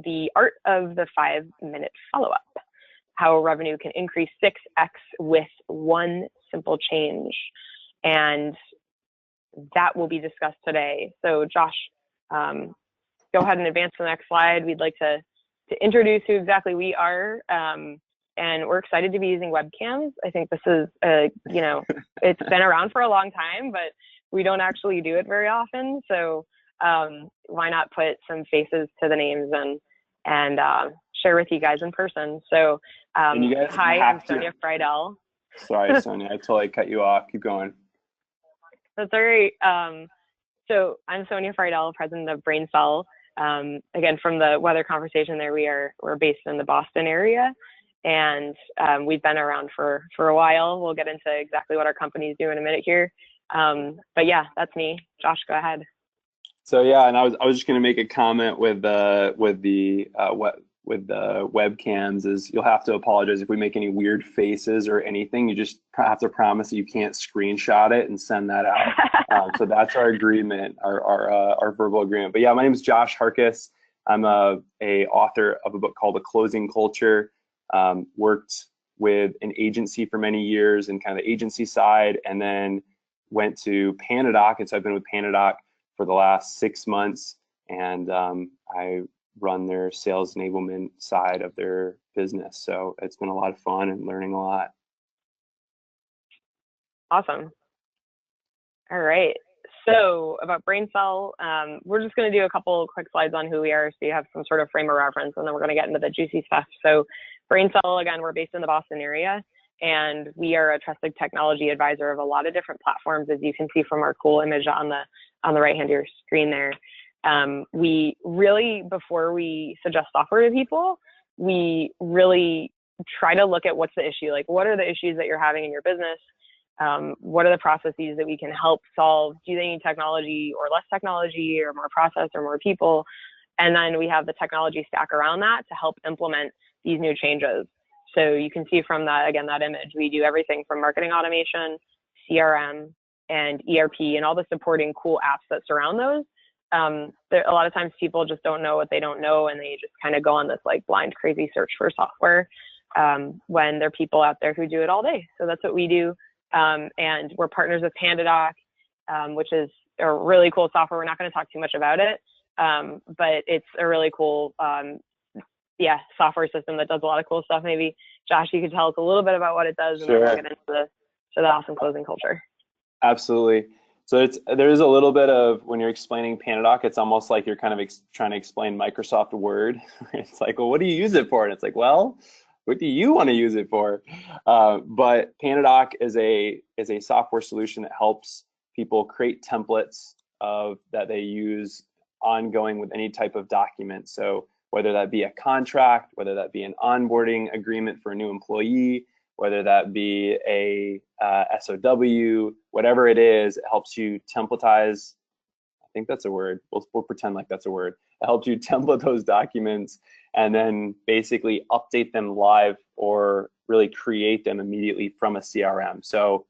the art of the 5-minute follow-up, how revenue can increase 6x with one simple change. And that will be discussed today. So Josh, go ahead and advance to the next slide. We'd like to introduce who exactly we are. And we're excited to be using webcams. I think this is, it's been around for a long time, but we don't actually do it very often. So why not put some faces to the names and share with you guys in person. So hi, I'm Sonia Friedel. Sorry, Sonia, I totally cut you off. Keep going. That's all right. So I'm Sonia Friedel, president of Braincell. Again, from the weather conversation there, we're based in the Boston area, and we've been around for a while. We'll get into exactly what our companies do in a minute here. But yeah, that's me. Josh, go ahead. So yeah, and I was just going to make a comment with the webcams is you'll have to apologize if we make any weird faces or anything. You just have to promise that you can't screenshot it and send that out. So that's our agreement, our verbal agreement. But yeah, my name is Josh Harkis. I'm a author of a book called The Closing Culture. Worked with an agency for many years and kind of the agency side, and then went to PandaDoc. And so I've been with PandaDoc for the last 6 months, and I run their sales enablement side of their business. So it's been a lot of fun and learning a lot. Awesome. All right. So about Braincell, we're just going to do a couple quick slides on who we are so you have some sort of frame of reference, and then we're going to get into the juicy stuff. So Braincell, again, we're based in the Boston area, and we are a trusted technology advisor of a lot of different platforms, as you can see from our cool image on the right hand of your screen there. We really, before we suggest software to people, we really try to look at what's the issue, like what are the issues that you're having in your business? What are the processes that we can help solve? Do they need technology or less technology or more process or more people? And then we have the technology stack around that to help implement these new changes. So you can see from that, again, that image, we do everything from marketing automation, CRM, and ERP, and all the supporting cool apps that surround those. A lot of times people just don't know what they don't know, and they just kind of go on this like blind, crazy search for software when there are people out there who do it all day. So that's what we do. And we're partners with PandaDoc, which is a really cool software. We're not going to talk too much about it, but it's a really cool software system that does a lot of cool stuff. Maybe, Josh, you could tell us a little bit about what it does, and then we'll get into the awesome closing culture. Absolutely. So there is a little bit of, when you're explaining PandaDoc, it's almost like you're kind of trying to explain Microsoft Word. It's like, well, what do you use it for? And it's like, well, what do you want to use it for? But PandaDoc is a software solution that helps people create templates that they use ongoing with any type of document. So whether that be a contract, whether that be an onboarding agreement for a new employee, whether that be a SOW, whatever it is, it helps you templatize. I think that's a word. We'll pretend like that's a word. It helps you template those documents and then basically update them live or really create them immediately from a CRM. So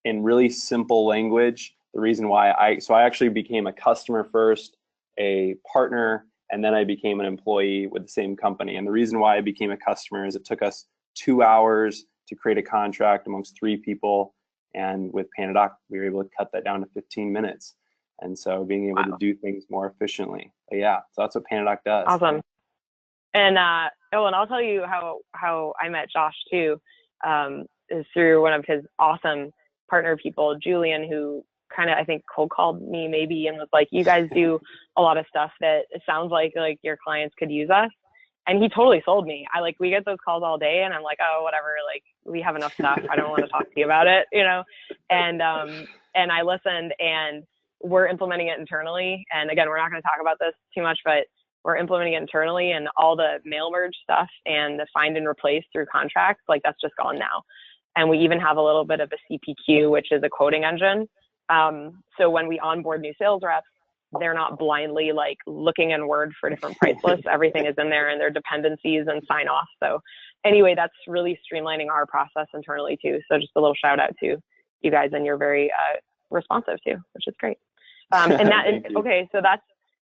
in really simple language, the reason why I actually became a customer first, a partner, and then I became an employee with the same company. And the reason why I became a customer is it took us 2 hours to create a contract amongst 3 people. And with PandaDoc, we were able to cut that down to 15 minutes. And so being able to do things more efficiently. But yeah, so that's what PandaDoc does. Awesome. And and I'll tell you how I met Josh too, is through one of his awesome partner people, Julian, who kind of, I think, cold called me maybe and was like, you guys do a lot of stuff that it sounds like your clients could use us. And he totally sold me. We get those calls all day, and I'm like, oh, whatever, like we have enough stuff. I don't want to talk to you about it, And I listened, and we're implementing it internally. And again, we're not going to talk about this too much, but we're implementing it internally, and all the mail merge stuff and the find and replace through contracts, that's just gone now. And we even have a little bit of a CPQ, which is a quoting engine. So when we onboard new sales reps, they're not blindly looking in Word for different price lists. Everything is in there, and their dependencies and sign off. So anyway, that's really streamlining our process internally too. So just a little shout out to you guys, and you're very responsive too, which is great. And that is, okay, so that's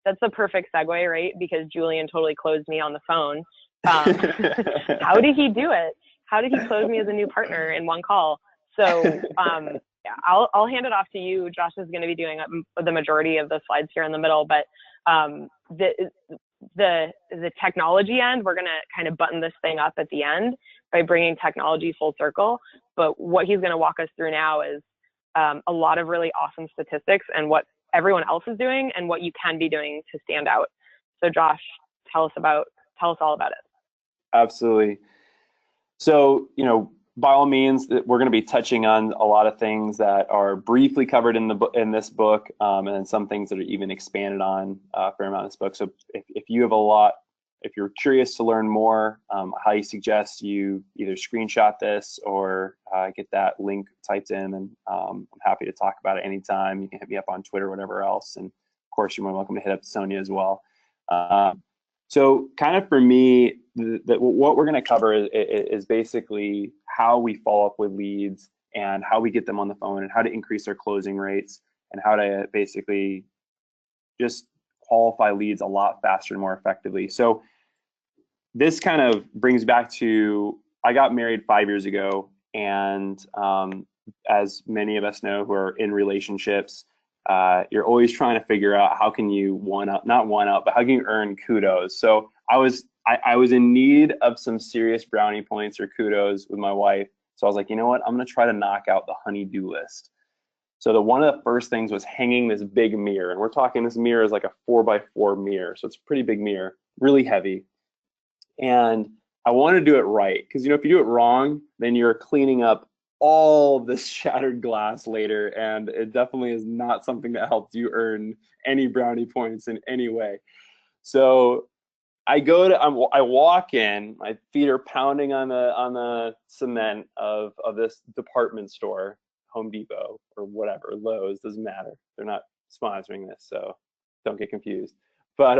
that's a perfect segue, right? Because Julian totally closed me on the phone. How did he do it? How did he close me as a new partner in one call? So I'll hand it off to you. Josh is going to be doing the majority of the slides here in the middle, but the technology end, we're going to kind of button this thing up at the end by bringing technology full circle. But what he's going to walk us through now is a lot of really awesome statistics and what everyone else is doing and what you can be doing to stand out. So Josh, tell us all about it. Absolutely. So, by all means, we're going to be touching on a lot of things that are briefly covered in this book, and then some things that are even expanded on a fair amount in this book. So if you have if you're curious to learn more, I highly suggest you either screenshot this or get that link typed in, and I'm happy to talk about it anytime. You can hit me up on Twitter, whatever else, and of course you're more welcome to hit up Sonia as well. So kind of for me, what we're going to cover is basically how we follow up with leads and how we get them on the phone and how to increase our closing rates and how to basically just qualify leads a lot faster and more effectively. So this kind of brings back to, I got married 5 years ago, and as many of us know who are in relationships, you're always trying to figure out how can you but how can you earn kudos. So I was in need of some serious brownie points or kudos with my wife. So I was like, you know what? I'm going to try to knock out the honey-do list. So one of the first things was hanging this big mirror. And we're talking, this mirror is like a 4x4 mirror. So it's a pretty big mirror, really heavy. And I wanted to do it right. Because, if you do it wrong, then you're cleaning up all this shattered glass later. And it definitely is not something that helps you earn any brownie points in any way. So I walk in, my feet are pounding on the cement of this department store, Home Depot or whatever, Lowe's, doesn't matter. They're not sponsoring this, so don't get confused. But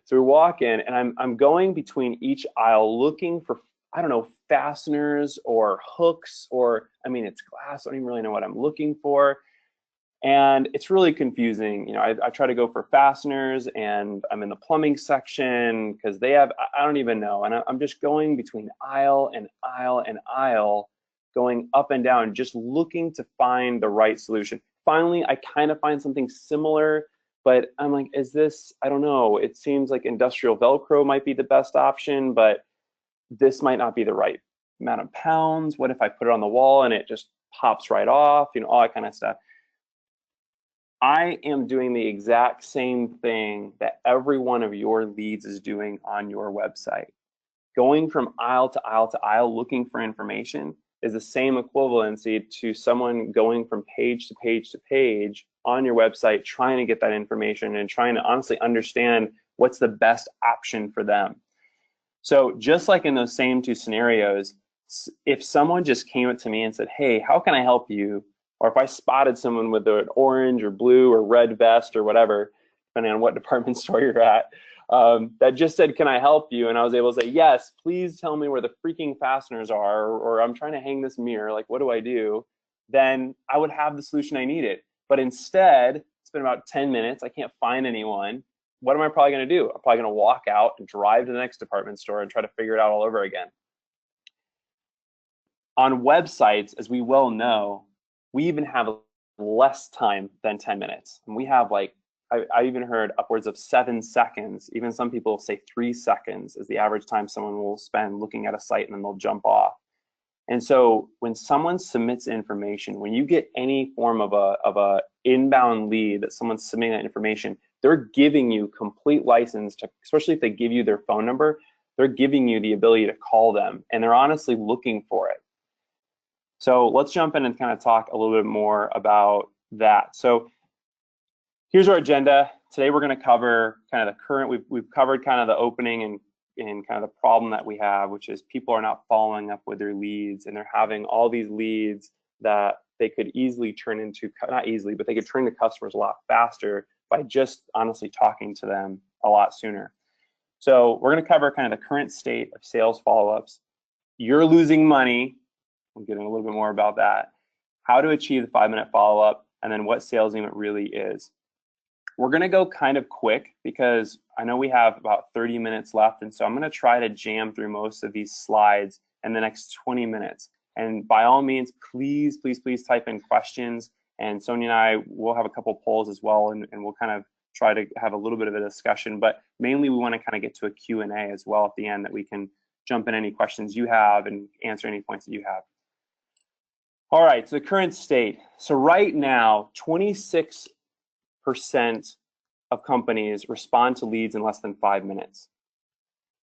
so we walk in, and I'm going between each aisle looking for, I don't know, fasteners or hooks, or it's glass. I don't even really know what I'm looking for. And it's really confusing. I try to go for fasteners, and I'm in the plumbing section because they have, I don't even know. And I'm just going between aisle and aisle and aisle, going up and down, just looking to find the right solution. Finally, I kind of find something similar, but I'm like, I don't know. It seems like industrial Velcro might be the best option, but this might not be the right amount of pounds. What if I put it on the wall and it just pops right off? All that kind of stuff. I am doing the exact same thing that every one of your leads is doing on your website. Going from aisle to aisle to aisle looking for information is the same equivalency to someone going from page to page to page on your website, trying to get that information and trying to honestly understand what's the best option for them. So just like in those same two scenarios, if someone just came up to me and said, hey, how can I help you? Or if I spotted someone with an orange or blue or red vest or whatever, depending on what department store you're at, that just said, can I help you? And I was able to say, yes, please tell me where the freaking fasteners are, or I'm trying to hang this mirror, like, what do I do? Then I would have the solution I needed. But instead, it's been about 10 minutes, I can't find anyone. What am I probably gonna do? I'm probably gonna walk out and drive to the next department store and try to figure it out all over again. On websites, as we well know, we even have less time than 10 minutes. And we have I even heard upwards of 7 seconds. Even some people say 3 seconds is the average time someone will spend looking at a site, and then they'll jump off. And so when someone submits information, when you get any form of a inbound lead that someone's submitting that information, they're giving you complete license to, especially if they give you their phone number, they're giving you the ability to call them, and they're honestly looking for it. So let's jump in and kind of talk a little bit more about that. So here's our agenda. Today we're going to cover kind of the current, we've covered kind of the opening and kind of the problem that we have, which is people are not following up with their leads, and they're having all these leads that they could easily turn into, not easily, but they could turn to customers a lot faster by just honestly talking to them a lot sooner. So we're going to cover kind of the current state of sales follow-ups. You're losing money. I'm getting a little bit more about that. How to achieve the 5-minute follow-up, and then what sales email really is. We're going to go kind of quick because I know we have about 30 minutes left. And so I'm going to try to jam through most of these slides in the next 20 minutes. And by all means, please, please, please type in questions. And Sonia and I will have a couple polls as well, and we'll kind of try to have a little bit of a discussion. But mainly we want to kind of get to a Q&A as well at the end, that we can jump in any questions you have and answer any points that you have. All right, so the current state. So right now, 26% of companies respond to leads in less than 5 minutes.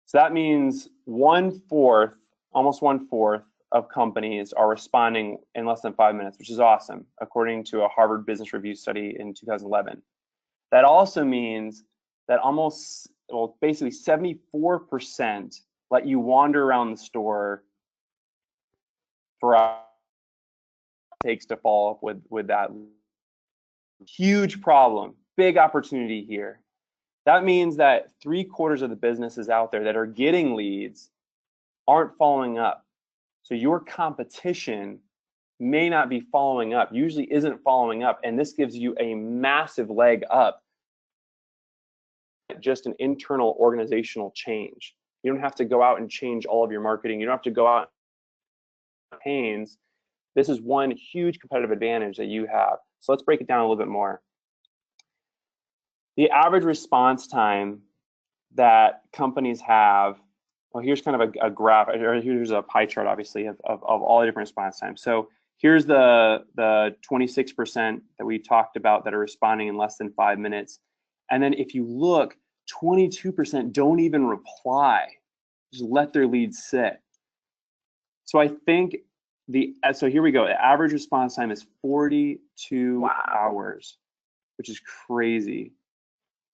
So that means 1/4, almost 1/4 of companies are responding in less than 5 minutes, which is awesome, according to a Harvard Business Review study in 2011. That also means that almost, well, basically 74% let you wander around the store for hours it takes to follow up with that. Huge problem, big opportunity here. That means that 3/4 of the businesses out there that are getting leads aren't following up. So your competition may not be following up, usually isn't following up, and this gives you a massive leg up. Just an internal organizational change. You don't have to go out and change all of your marketing. You don't have to go out and campaigns. This is one huge competitive advantage that you have. So let's break it down a little bit more. The average response time that companies have, well, here's kind of a graph, or here's a pie chart, obviously, of all the different response times. So here's the 26% that we talked about that are responding in less than 5 minutes. And then if you look, 22% don't even reply, just let their leads sit. So I think so here we go. The average response time is 42 hours, which is crazy.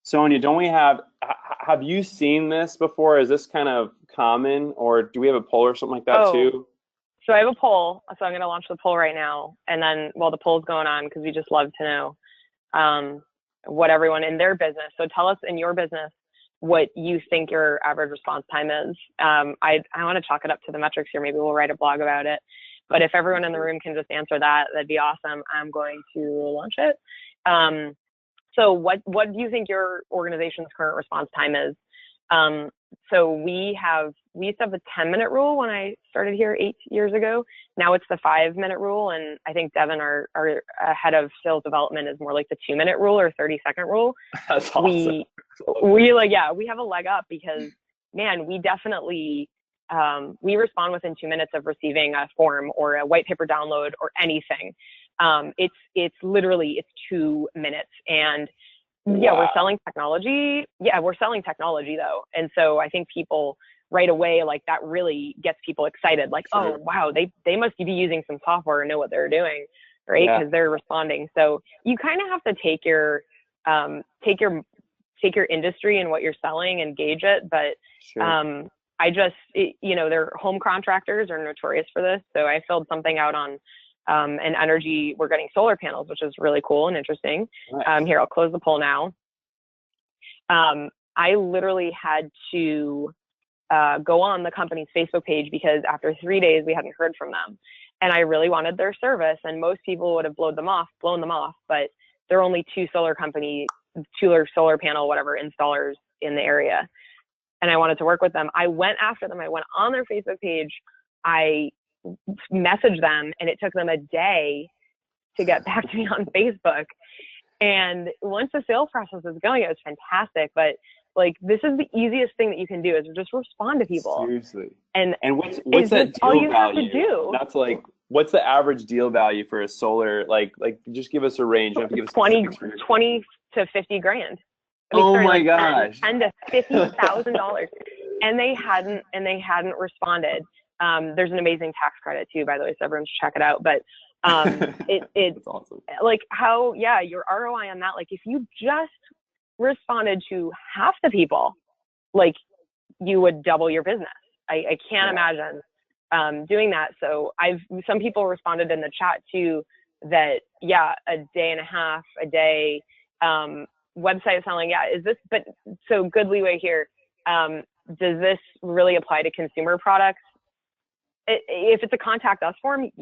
Sonia, don't we have you seen this before? Is this kind of common, or do we have a poll or something like that too? So I have a poll, so I'm going to launch the poll right now. And then while the poll's going on, because we just love to know what everyone in their business. So tell us in your business what you think your average response time is. I want to chalk it up to the metrics here. Maybe we'll write a blog about it. But if everyone in the room can just answer that, that'd be awesome. I'm going to launch it. So what do you think your organization's current response time is? So we used to have a 10-minute rule when I started here 8 years ago. Now it's the 5-minute rule, and I think Devin, our head of sales development, is more like the 2-minute rule or 30-second rule. That's awesome. We have a leg up because, man, we definitely we respond within 2 minutes of receiving a form or a white paper download or anything. It's literally 2 minutes, and yeah, we're selling technology. Yeah, we're selling technology though. And so I think people right away, like, that really gets people excited. Like, oh, wow, they must be using some software and know what they're doing, right? Because they're responding. So you kind of have to take your industry and what you're selling and gauge it. But they're home contractors are notorious for this. So I filled something out on an energy. We're getting solar panels, which is really cool and interesting. Nice. Here, I'll close the poll now. I literally had to go on the company's Facebook page because after 3 days we hadn't heard from them, and I really wanted their service. And most people would have blown them off, but there are only two solar panel, whatever, installers in the area, and I wanted to work with them. I went after them. I went on their Facebook page. I messaged them, and it took them a day to get back to me on Facebook. And once the sales process was going, it was fantastic. But like, this is the easiest thing that you can do, is just respond to people. Seriously. And what's that deal all you value? have to do. That's like, what's the average deal value for a solar? Like just give us a range. You have to give us 20 to 50 grand. My gosh. $10,000 to $50,000, and they hadn't responded. There's an amazing tax credit too, by the way, so everyone should check it out. But it's awesome. Like your ROI on that, like, if you just responded to half the people, like, you would double your business. I can't imagine doing that. So some people responded in the chat too that, a day and a half, a day, website selling. So good leeway here. Does this really apply to consumer products? If it's a contact us form, right?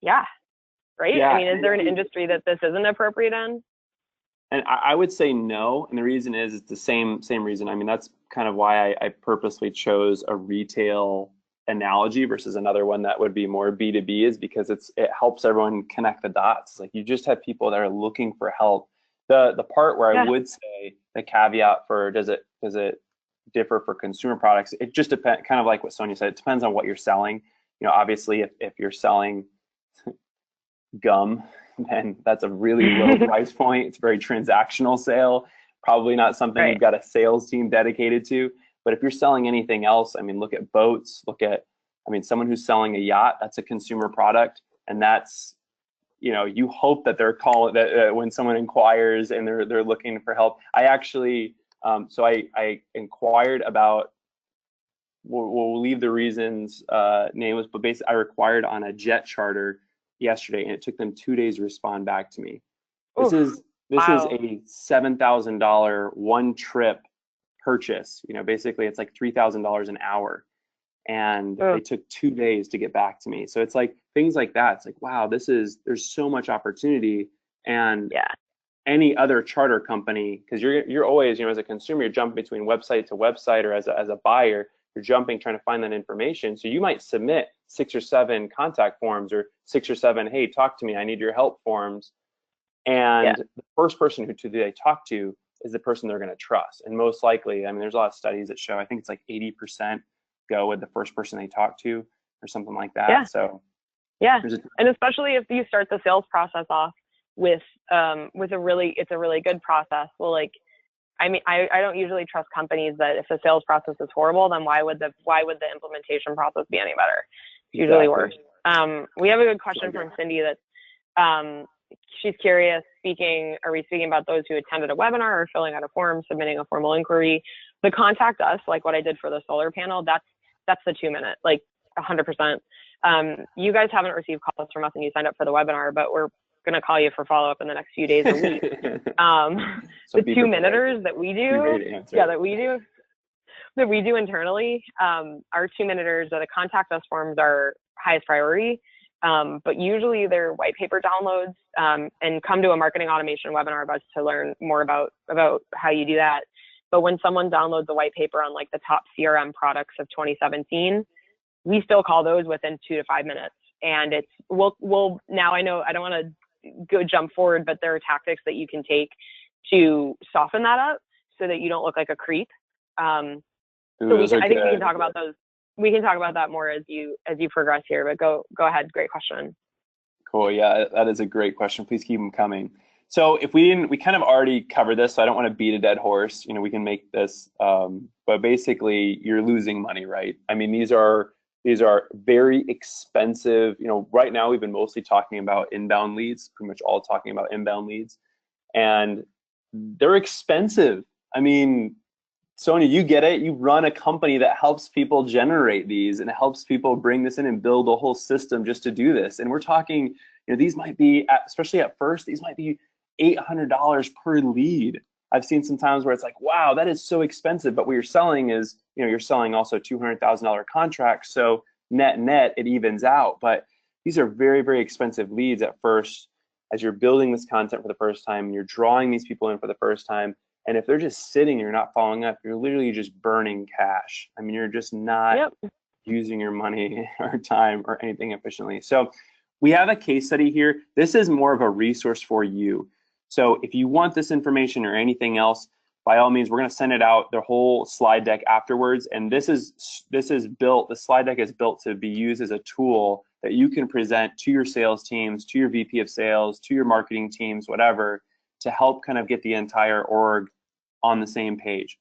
Yeah. I mean, is there an industry that this isn't appropriate in? And I would say no, and the reason is it's the same reason. I mean, that's kind of why I purposely chose a retail analogy versus another one that would be more B2B, is because it helps everyone connect the dots. Like, you just have people that are looking for help. The part where I Yeah. would say the caveat for does it differ for consumer products, it just depends, kind of like what Sonia said, it depends on what you're selling. You know, obviously if you're selling gum, then that's a really low price point. It's a very transactional sale, probably not something Right. you've got a sales team dedicated to. But if you're selling anything else, I mean, look at boats, I mean, someone who's selling a yacht, that's a consumer product. And that's, you know, you hope that they're calling that when someone inquires and they're looking for help. I actually, so I inquired about, we'll leave the reasons nameless, but basically I required on a jet charter yesterday, and it took them 2 days to respond back to me. This Oof. is Wow. a $7,000 one trip purchase. You know, basically it's like $3,000 an hour, and Oof. they took 2 days to get back to me. So it's like things like that. It's like, wow, there's so much opportunity. And Yeah. any other charter company, because you're always, you know, as a consumer, you're jumping between website to website, or as a buyer, you're jumping trying to find that information. So you might submit 6 or 7 contact forms, or 6 or 7, hey, talk to me, I need your help forms. Yeah. And the first person who they talk to is the person they're going to trust. And most likely, I mean, there's a lot of studies that show, I think it's like 80% go with the first person they talk to, or something like Yeah. that. So Yeah. there's a And especially if you start the sales process off with it's a really good process. Well, like, I mean, I don't usually trust companies that if the sales process is horrible, then why would the implementation process be any better? It's usually worse. We have a good question from Cindy that she's curious, are we speaking about those who attended a webinar or filling out a form, submitting a formal inquiry? The contact us, like what I did for the solar panel, that's the 2-minute, like 100%. You guys haven't received calls from us and you signed up for the webinar, but we're going to call you for follow-up in the next few days or weeks. So the 2-minuters that we do, that we do internally, our 2-minuters, the contact us forms are highest priority. But usually they're white paper downloads, and come to a marketing automation webinar about to learn more about how you do that. But when someone downloads a white paper on like the top CRM products of 2017, we still call those within 2 to 5 minutes. And we'll now, I know I don't want to go jump forward, but there are tactics that you can take to soften that up so that you don't look like a creep. I think we can talk about those. We can talk about that more as you progress here, but go ahead. Great question. Cool. Yeah, that is a great question. Please keep them coming. So we kind of already covered this, so I don't want to beat a dead horse. You know, we can make this, but basically you're losing money, right? I mean, these are very expensive. You know, right now we've been mostly talking about inbound leads, pretty much all talking about inbound leads, and they're expensive. I mean, Sonia, you get it. You run a company that helps people generate these and helps people bring this in and build a whole system just to do this. And we're talking, you know, these might be, especially at first, these might be $800 per lead. I've seen some times where it's like, wow, that is so expensive. But what you're selling is, you know, you're selling also $200,000 contracts. So net, it evens out. But these are very, very expensive leads at first as you're building this content for the first time, and you're drawing these people in for the first time. And if they're just sitting and you're not following up, you're literally just burning cash. I mean, you're just not using your money or time or anything efficiently. So we have a case study here. This is more of a resource for you. So if you want this information or anything else, by all means, we're going to send it out, the whole slide deck afterwards. And this is built, the slide deck is built to be used as a tool that you can present to your sales teams, to your VP of sales, to your marketing teams, whatever, to help kind of get the entire org on the same page.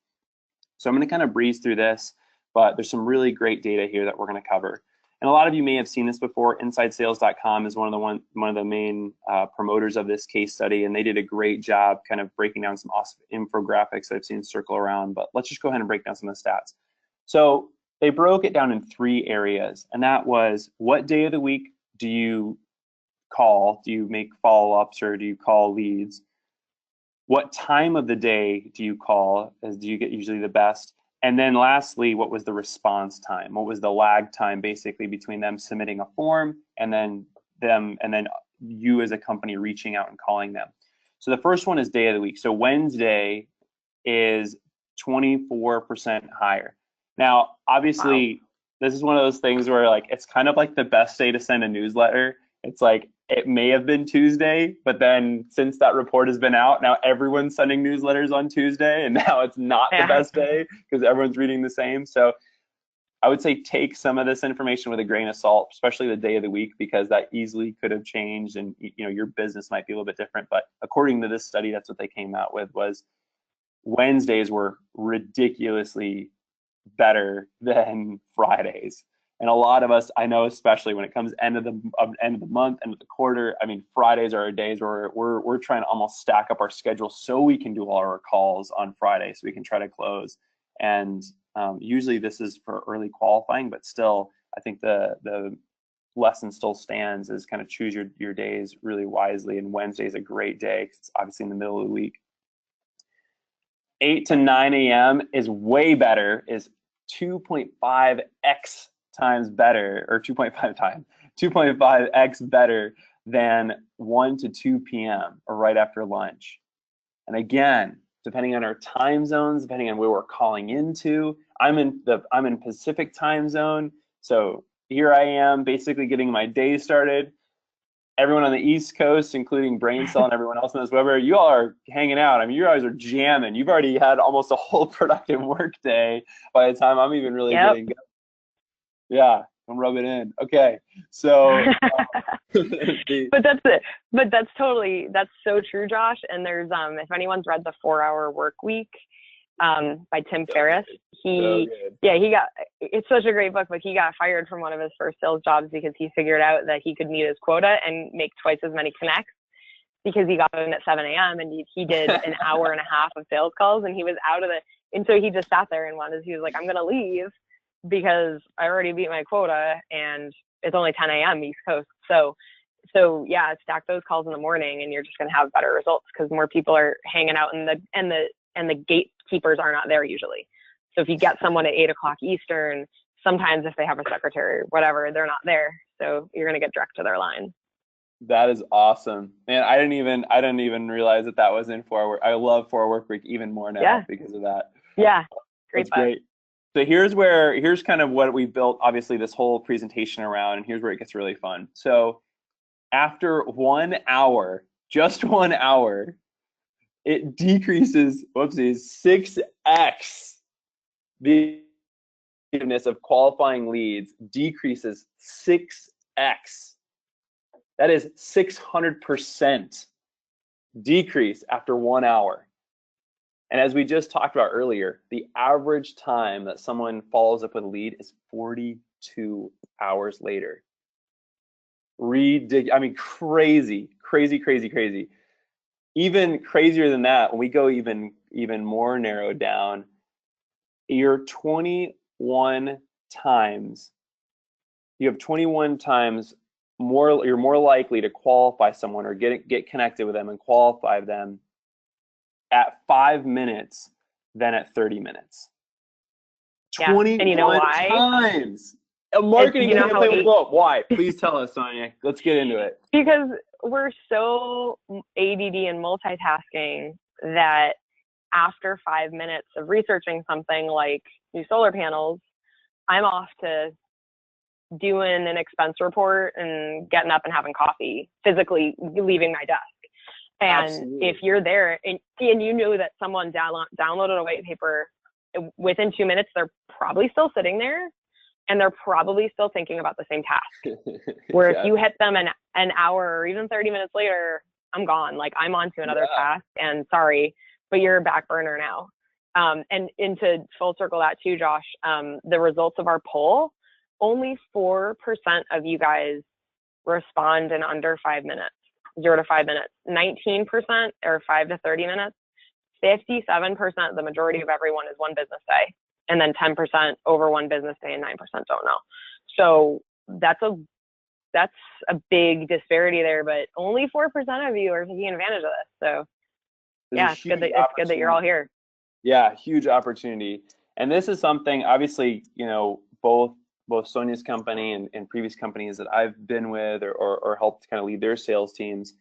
So I'm going to kind of breeze through this, but there's some really great data here that we're going to cover. And a lot of you may have seen this before. InsideSales.com is one of the main promoters of this case study, and they did a great job kind of breaking down some awesome infographics that I've seen circle around. But let's just go ahead and break down some of the stats. So they broke it down in 3 areas, and that was, what day of the week do you call? Do you make follow-ups or do you call leads? What time of the day do you call? Do you get usually the best? And then lastly, what was the response time? What was the lag time basically between them submitting a form and then you as a company reaching out and calling them? So the first one is day of the week. So Wednesday is 24% higher. Now, obviously, this is one of those things where like it's kind of like the best day to send a newsletter. It's like it may have been Tuesday, but then since that report has been out, now everyone's sending newsletters on Tuesday, and now it's not the best day because everyone's reading the same. So I would say take some of this information with a grain of salt, especially the day of the week, because that easily could have changed, and your business might be a little bit different. But according to this study, that's what they came out with, was Wednesdays were ridiculously better than Fridays. And a lot of us, I know, especially when it comes end of the month, end of the quarter, I mean, Fridays are our days where we're trying to almost stack up our schedule so we can do all our calls on Friday, so we can try to close. And usually this is for early qualifying, but still, I think the lesson still stands, is kind of choose your days really wisely. And Wednesday is a great day because it's obviously in the middle of the week. 8 to 9 a.m. is way better, is 2.5x times better, or 2.5x better than 1 to 2 p.m. or right after lunch. And again, depending on our time zones, depending on where we're calling into, I'm in Pacific time zone, so here I am basically getting my day started. Everyone on the East Coast, including Braincell and everyone else in this webinar, you all are hanging out. I mean, you guys are jamming. You've already had almost a whole productive work day by the time I'm even really getting going. Yeah, I'm rubbing it in. Okay, so. But that's it. But that's so true, Josh. And there's, if anyone's read The 4-Hour Work Week by Tim Ferriss, it's such a great book, but he got fired from one of his first sales jobs because he figured out that he could meet his quota and make twice as many connects, because he got in at 7 a.m. and he did an hour and a half of sales calls, and he was and so he just sat there and he was like, I'm going to leave because I already beat my quota and it's only 10 a.m. East Coast. So yeah, stack those calls in the morning and you're just going to have better results because more people are hanging out, and the gatekeepers are not there usually. So if you get someone at 8 o'clock Eastern, sometimes if they have a secretary or whatever, they're not there. So you're going to get direct to their line. That is awesome. Man, I didn't even realize that was in 4-Hour Work. I love 4-Hour Work Week even more now because of that. Yeah. That's great. So here's kind of what we built, obviously, this whole presentation around, and here's where it gets really fun. So after 1 hour, just 1 hour, it decreases, 6x. The effectiveness of qualifying leads decreases 6x. That is 600% decrease after 1 hour. And as we just talked about earlier, the average time that someone follows up with a lead is 42 hours later. I mean, crazy. Even crazier than that, when we go even more narrowed down, you have 21 times more, you're more likely to qualify someone or get connected with them and qualify them at 5 minutes than at 30 minutes. Yeah. 21 and you know why? times. A marketing campaign will blow up. Why? Please tell us, Sonia. Let's get into it. Because we're so ADD and multitasking that after 5 minutes of researching something like new solar panels, I'm off to doing an expense report and getting up and having coffee, physically leaving my desk. And Absolutely. If you're there and you know that someone downloaded a white paper, within 2 minutes, they're probably still sitting there and they're probably still thinking about the same task. Where if you hit them an hour or even 30 minutes later, I'm gone. Like, I'm on to another task, and sorry, but you're a back burner now. And to full circle that too, Josh, the results of our poll, only 4% of you guys respond in under 5 minutes, 0 to 5 minutes. 19% or 5 to 30 minutes. 57%, the majority of everyone, is one business day. And then 10% over one business day and 9% don't know. So that's a big disparity there, but only 4% of you are taking advantage of this. So yeah, it's good that you're all here. Yeah, huge opportunity. And this is something, obviously, both Sonia's company and previous companies that I've been with or helped kind of lead their sales teams,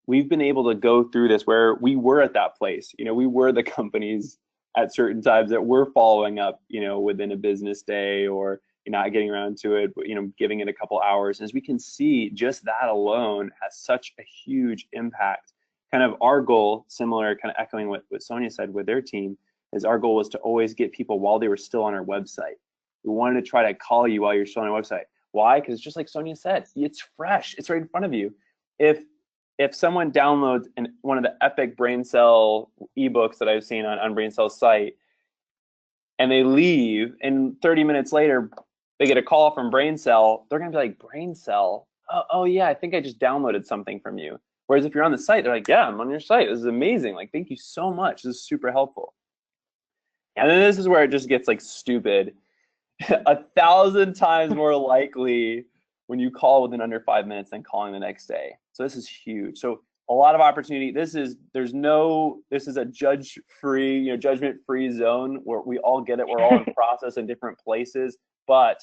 we've been able to go through this where we were at that place. We were the companies at certain times that were following up, within a business day, or not getting around to it, but giving it a couple hours. As we can see, just that alone has such a huge impact. Kind of our goal, similar, kind of echoing what Sonia said with their team, is our goal was to always get people while they were still on our website. We wanted to try to call you while you're still on our website. Why? Because just like Sonia said, it's fresh. It's right in front of you. If someone downloads one of the epic Braincell ebooks that I've seen on Braincell's site, and they leave, and 30 minutes later, they get a call from Braincell, they're gonna be like, Braincell? Oh yeah, I think I just downloaded something from you. Whereas if you're on the site, they're like, yeah, I'm on your site. This is amazing. Like, thank you so much. This is super helpful. And then this is where it just gets like stupid. 1,000 times more likely when you call within under 5 minutes than calling the next day. So this is huge. So a lot of opportunity. This is a judgment-free zone where we all get it. We're all in process in different places, but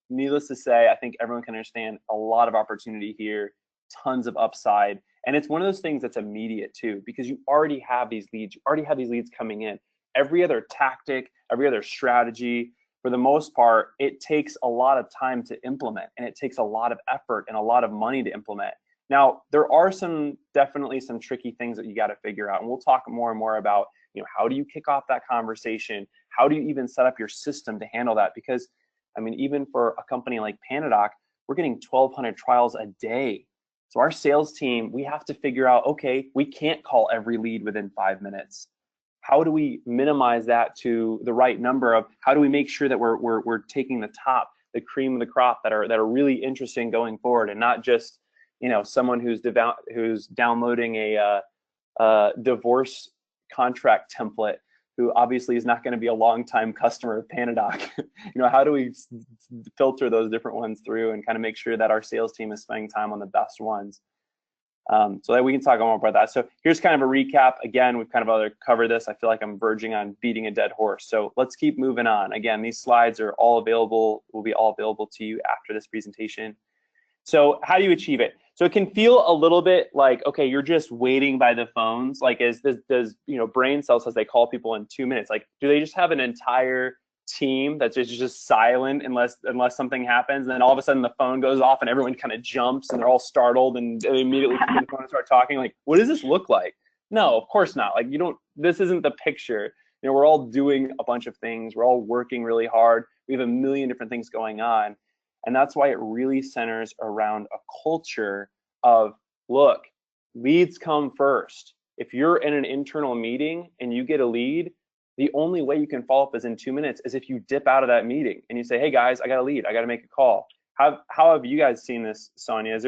needless to say, I think everyone can understand a lot of opportunity here, tons of upside. And it's one of those things that's immediate too, because you already have these leads. You already have these leads coming in. Every other tactic, every other strategy, for the most part, it takes a lot of time to implement, and it takes a lot of effort and a lot of money to implement. Now, there are definitely some tricky things that you got to figure out, and we'll talk more and more about, how do you kick off that conversation? How do you even set up your system to handle that? Because, I mean, even for a company like PandaDoc, we're getting 1,200 trials a day. So our sales team, we have to figure out, okay, we can't call every lead within 5 minutes. How do we minimize that to the right number of, how do we make sure that we're taking the cream of the crop that are really interesting going forward, and not just, someone who's downloading a divorce contract template, who obviously is not going to be a long-time customer of PandaDoc. How do we filter those different ones through and kind of make sure that our sales team is spending time on the best ones? So that we can talk more about that. So here's kind of a recap. Again, we've kind of already covered this. I feel like I'm verging on beating a dead horse. So let's keep moving on. Again, these slides are all available, will be all available to you after this presentation. So how do you achieve it? So it can feel a little bit like, okay, you're just waiting by the phones. Like, does Braincell says they call people in 2 minutes. Like, do they just have an entire team that's just silent unless something happens, and then all of a sudden the phone goes off and everyone kind of jumps and they're all startled and they immediately pick up the phone and start talking? Like, what does this look like? No, of course not. Like, this isn't the picture. We're all doing a bunch of things. We're all working really hard. We have a million different things going on. And that's why it really centers around a culture of, look, leads come first. If you're in an internal meeting and you get a lead, the only way you can follow up is in 2 minutes is if you dip out of that meeting and you say, hey guys, I got a lead, I got to make a call. How have you guys seen this, Sonia?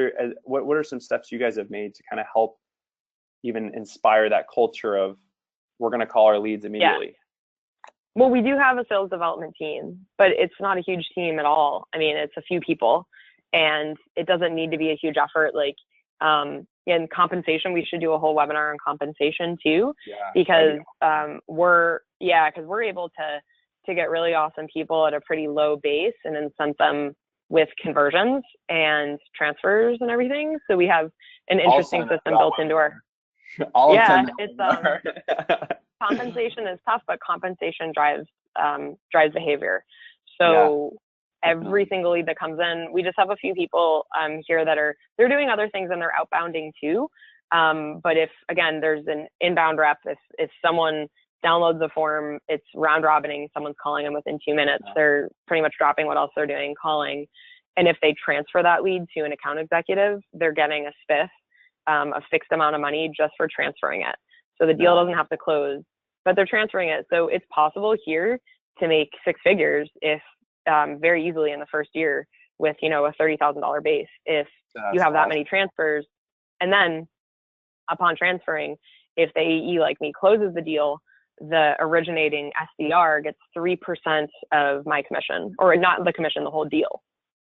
What are some steps you guys have made to kind of help even inspire that culture of, we're going to call our leads immediately? Yeah. Well, we do have a sales development team, but it's not a huge team at all. I mean, it's a few people, and it doesn't need to be a huge effort. Like, in compensation, we should do a whole webinar on compensation too, because we're able to get really awesome people at a pretty low base and incent them with conversions and transfers and everything. So we have an interesting system built into our. Compensation is tough, but compensation drives behavior. So every single lead that comes in, we just have a few people here that they're doing other things and they're outbounding too. But if, again, there's an inbound rep, if someone downloads the form, it's round robining, someone's calling them within 2 minutes, they're pretty much dropping what else they're doing, calling. And if they transfer that lead to an account executive, they're getting a spiff, a fixed amount of money just for transferring it. So the deal doesn't have to close, but they're transferring it. So it's possible here to make 6 figures if very easily in the first year with, a $30,000 base, if you have that many transfers. And then upon transferring, if the AE like me closes the deal, the originating SDR gets 3% of my commission, or not the commission, the whole deal.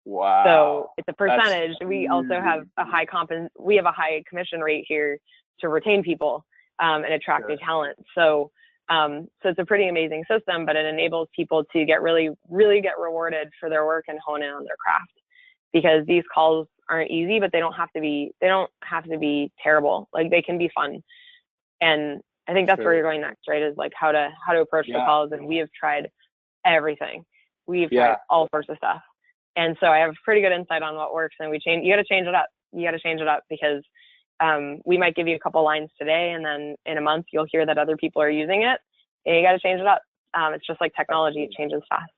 Wow. So it's a percentage. We also have a high commission rate here to retain people and attract new talent. So it's a pretty amazing system, but it enables people to get really get rewarded for their work and hone in on their craft, because these calls aren't easy, but they don't have to be terrible. Like they can be fun. And I think that's where you're going next, right? Is like how to approach the calls. And we have tried everything. We've tried all sorts of stuff. And so I have pretty good insight on what works, and you got to change it up. You got to change it up because we might give you a couple lines today, and then in a month you'll hear that other people are using it, and you got to change it up. It's just like technology, it changes fast.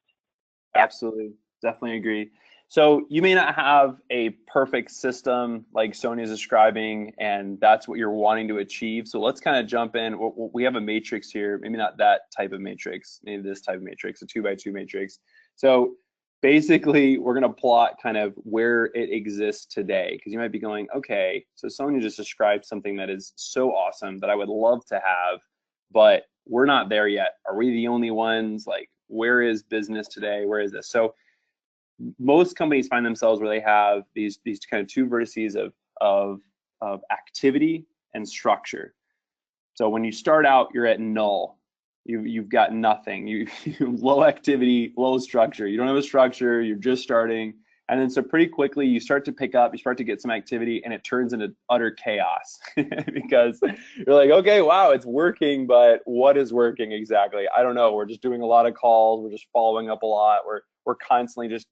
Absolutely, definitely agree. So you may not have a perfect system like Sonia's describing, and that's what you're wanting to achieve. So let's kind of jump in. We have a matrix here, maybe not that type of matrix, maybe this type of matrix, a 2x2 matrix. So basically, we're going to plot kind of where it exists today, because you might be going, okay, so Sonia just described something that is so awesome that I would love to have, but we're not there yet. Are we the only ones? Like, where is business today? Where is this? So most companies find themselves where they have these kind of two vertices of activity and structure. So when you start out, you're at null. You've got nothing. You low activity, low structure. You don't have a structure. You're just starting, and then so pretty quickly you start to pick up. You start to get some activity, and it turns into utter chaos because you're like, okay, wow, it's working, but what is working exactly? I don't know. We're just doing a lot of calls. We're just following up a lot. We're constantly just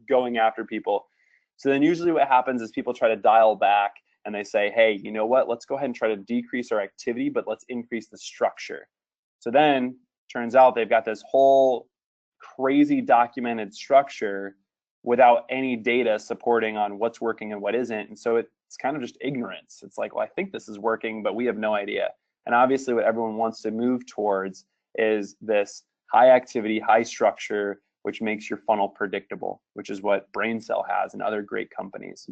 going after people. So then usually what happens is people try to dial back, and they say, hey, you know what? Let's go ahead and try to decrease our activity, but let's increase the structure. So then turns out they've got this whole crazy documented structure without any data supporting on what's working and what isn't. And so it's kind of just ignorance. It's like, well, I think this is working, but we have no idea. And obviously what everyone wants to move towards is this high activity, high structure, which makes your funnel predictable, which is what Braincell has and other great companies.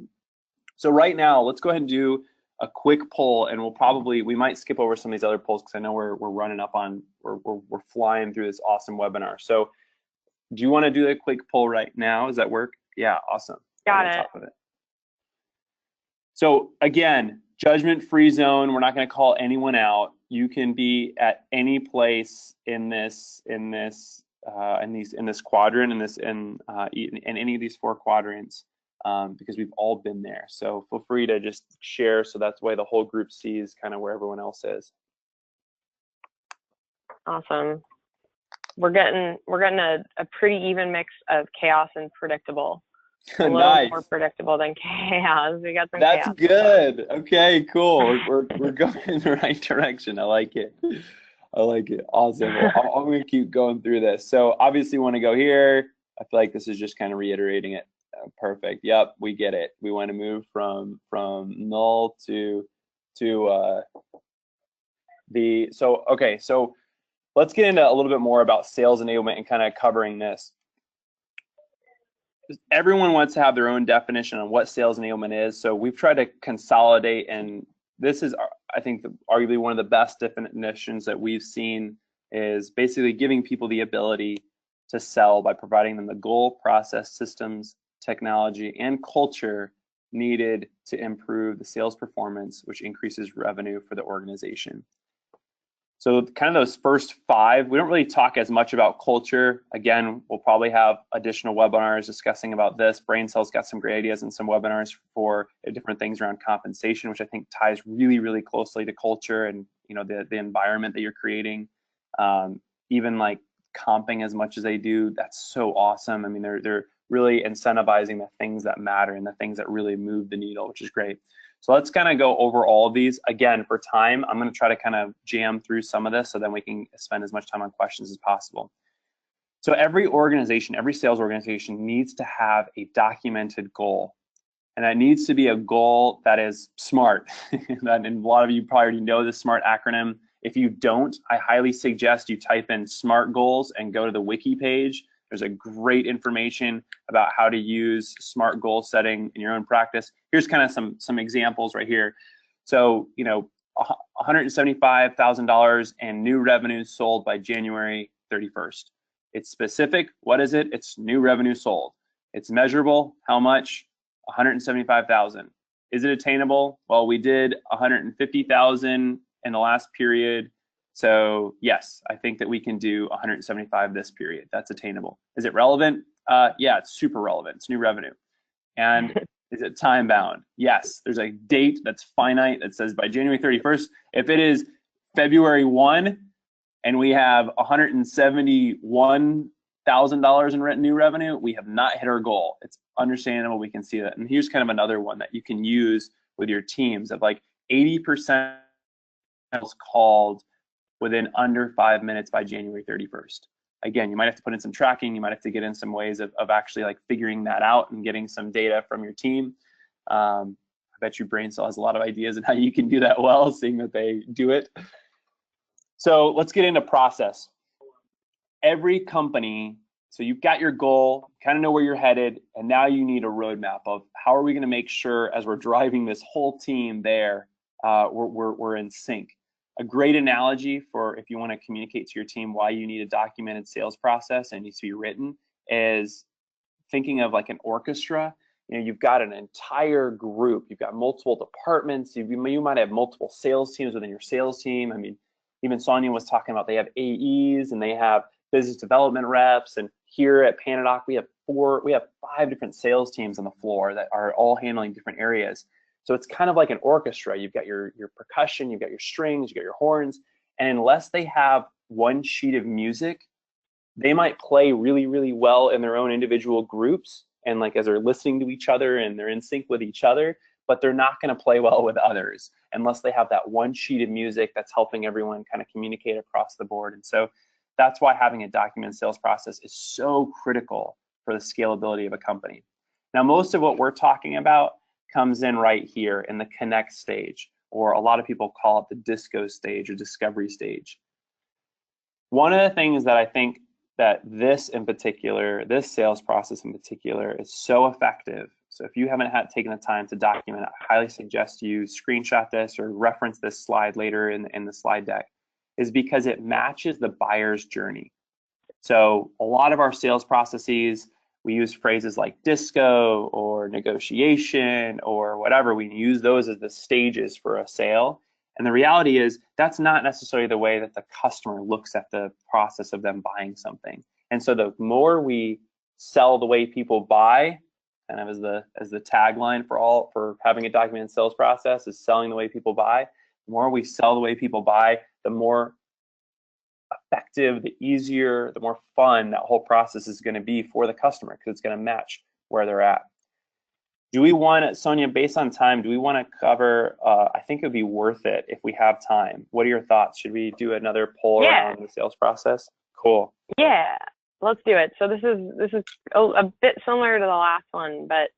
So right now, let's go ahead and do a quick poll, and we might skip over some of these other polls because I know we're running up on, we're flying through this awesome webinar. So do you want to do a quick poll right now? Does that work? Yeah, awesome. Got it. So again, judgment-free zone. We're not going to call anyone out. You can be at any place in this quadrant, in any of these four quadrants. Because we've all been there. So feel free to just share, so that's why the whole group sees kind of where everyone else is. Awesome. We're getting a pretty even mix of chaos and predictable. A little nice. More predictable than chaos. We got some That's chaos. Good. Okay, cool. We're going in the right direction. I like it. I like it. Awesome. Well, I'm going to keep going through this. So obviously, want to go here. I feel like this is just kind of reiterating it. Perfect. Yep, we get it. We want to move from null to okay. So let's get into a little bit more about sales enablement and kind of covering this. Everyone wants to have their own definition on what sales enablement is. So we've tried to consolidate, and this is, I think, arguably one of the best definitions that we've seen, is basically giving people the ability to sell by providing them the goal, process, systems, technology, and culture needed to improve the sales performance, which increases revenue for the organization. So kind of those first five, we don't really talk as much about culture. Again, we'll probably have additional webinars discussing about this. Braincell's got some great ideas and some webinars for different things around compensation, which I think ties really, really closely to culture and the environment that you're creating. Even like comping as much as they do, that's so awesome. I mean, they're really incentivizing the things that matter and the things that really move the needle, which is great. So let's kind of go over all of these. Again, for time, I'm going to try to kind of jam through some of this so then we can spend as much time on questions as possible. So every organization, every sales organization needs to have a documented goal. And that needs to be a goal that is SMART. And a lot of you probably already know the SMART acronym. If you don't, I highly suggest you type in SMART goals and go to the wiki page. There's a great information about how to use SMART goal setting in your own practice. Here's kind of some examples right here. So, $175,000 in new revenues sold by January 31st. It's specific. What is it? It's new revenue sold. It's measurable. How much? 175,000. Is it attainable? Well, we did 150,000 in the last period. So yes, I think that we can do 175 this period. That's attainable. Is it relevant? Yeah, it's super relevant. It's new revenue. And Is it time bound? Yes. There's a date that's finite that says by January 31st. If it is February 1 and we have $171,000 in new revenue, we have not hit our goal. It's understandable. We can see that. And here's kind of another one that you can use with your teams of like 80% was called within under 5 minutes by January 31st. Again, you might have to put in some tracking. You might have to get in some ways of actually like figuring that out and getting some data from your team. I bet you Braincell has a lot of ideas on how you can do that well, seeing that they do it. So let's get into process. Every company, so you've got your goal, kind of know where you're headed, and now you need a roadmap of how are we going to make sure as we're driving this whole team there, we're in sync. A great analogy for if you want to communicate to your team why you need a documented sales process and needs to be written is thinking of like an orchestra. You know, you've got an entire group, you've got multiple departments, you might have multiple sales teams within your sales team. I mean, even Sonia was talking about they have AEs and they have business development reps, and here at PandaDoc we have 5 different sales teams on the floor that are all handling different areas. So it's kind of like an orchestra. You've got your percussion, you've got your strings, you've got your horns, and unless they have one sheet of music, they might play really, really well in their own individual groups and like as they're listening to each other and they're in sync with each other, but they're not going to play well with others unless they have that one sheet of music that's helping everyone kind of communicate across the board. And so that's why having a documented sales process is so critical for the scalability of a company. Now, most of what we're talking about comes in right here in the connect stage, or a lot of people call it the disco stage or discovery stage. One of the things that I think that this sales process in particular is so effective. So if you haven't taken the time to document it, I highly suggest you screenshot this or reference this slide later in the slide deck, is because it matches the buyer's journey. So a lot of our sales processes, we use phrases like disco or negotiation or whatever. We use those as the stages for a sale. And the reality is that's not necessarily the way that the customer looks at the process of them buying something. And so the more we sell the way people buy, kind of as the tagline for having a documented sales process is selling the way people buy. The more we sell the way people buy, the more effective, the easier, the more fun that whole process is going to be for the customer because it's going to match where they're at. Do we want, Sonia, based on time, do we want to cover, I think it would be worth it if we have time. What are your thoughts? Should we do another poll around the sales process? Cool. Yeah, let's do it. So this is a bit similar to the last one, but